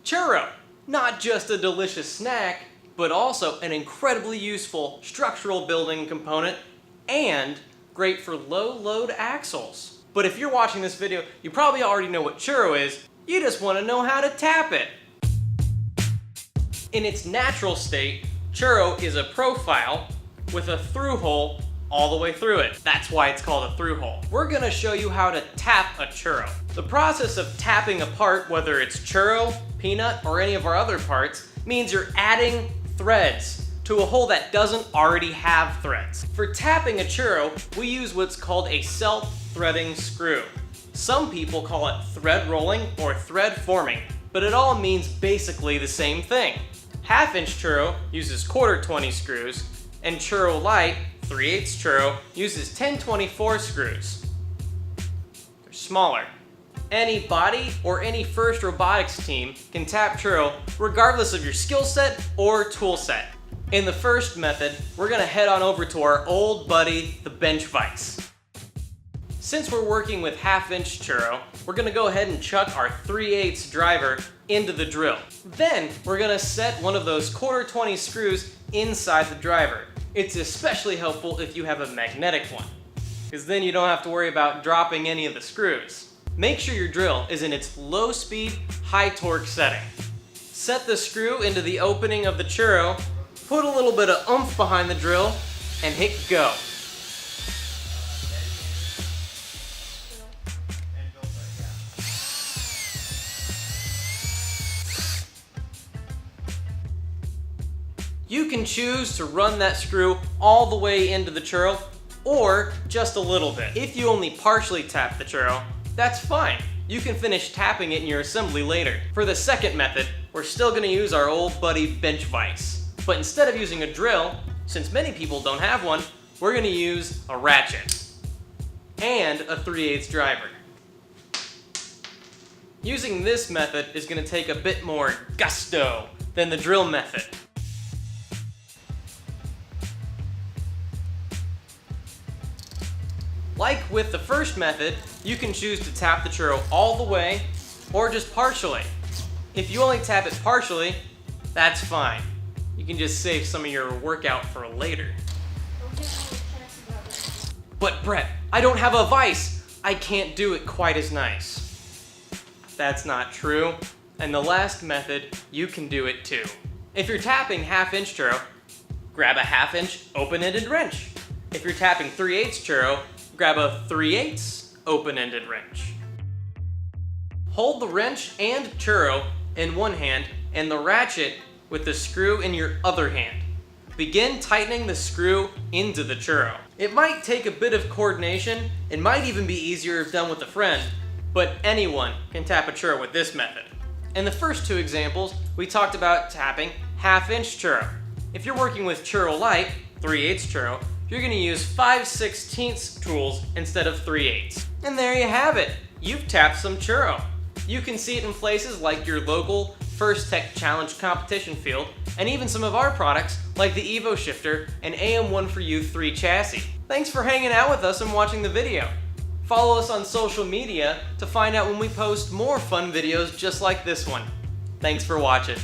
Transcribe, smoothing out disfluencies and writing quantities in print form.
Churro, not just a delicious snack, but also an incredibly useful structural building component and great for low-load axles. But if you're watching this video, you probably already know what churro is, you just want to know how to tap it. In its natural state, churro is a profile with a through hole all the way through it. That's why it's called a through hole. We're gonna show you how to tap a churro. The process of tapping a part, whether it's churro, peanut, or any of our other parts, means you're adding threads to a hole that doesn't already have threads. For tapping a churro, we use what's called a self-threading screw. Some people call it thread rolling or thread forming, but it all means basically the same thing. 1/2-inch churro uses 1/4-20 screws, and Churro Light 3/8 churro uses 10/24 screws. They're smaller. Any body or any first robotics team can tap churro regardless of your skill set or tool set. In the first method, we're gonna head on over to our old buddy, the bench vise. Since we're working with 1/2-inch churro, we're gonna go ahead and chuck our 3/8 driver into the drill. Then we're gonna set one of those 1/4-20 screws inside the driver. It's especially helpful if you have a magnetic one, because then you don't have to worry about dropping any of the screws. Make sure your drill is in its low speed, high torque setting. Set the screw into the opening of the churro, put a little bit of oomph behind the drill, and hit go. You can choose to run that screw all the way into the churro or just a little bit. If you only partially tap the churro, that's fine. You can finish tapping it in your assembly later. For the second method, we're still gonna use our old buddy bench vise. But instead of using a drill, since many people don't have one, we're gonna use a ratchet and a 3/8 driver. Using this method is gonna take a bit more gusto than the drill method. Like with the first method, you can choose to tap the churro all the way or just partially. If you only tap it partially, that's fine. You can just save some of your workout for later. But Brett, I don't have a vise. I can't do it quite as nice. That's not true. And the last method, you can do it too. If you're tapping 1/2-inch churro, grab a 1/2-inch open-ended wrench. If you're tapping 3/8 churro, grab a 3/8 open-ended wrench. Hold the wrench and churro in one hand and the ratchet with the screw in your other hand. Begin tightening the screw into the churro. It might take a bit of coordination, it might even be easier if done with a friend, but anyone can tap a churro with this method. In the first two examples, we talked about tapping 1/2-inch churro. If you're working with Churro Light, 3/8 churro, you're gonna use 5/16 tools instead of 3/8. And there you have it. You've tapped some churro. You can see it in places like your local First Tech Challenge competition field, and even some of our products like the Evo Shifter and AM1 4U 3 chassis. Thanks for hanging out with us and watching the video. Follow us on social media to find out when we post more fun videos just like this one. Thanks for watching.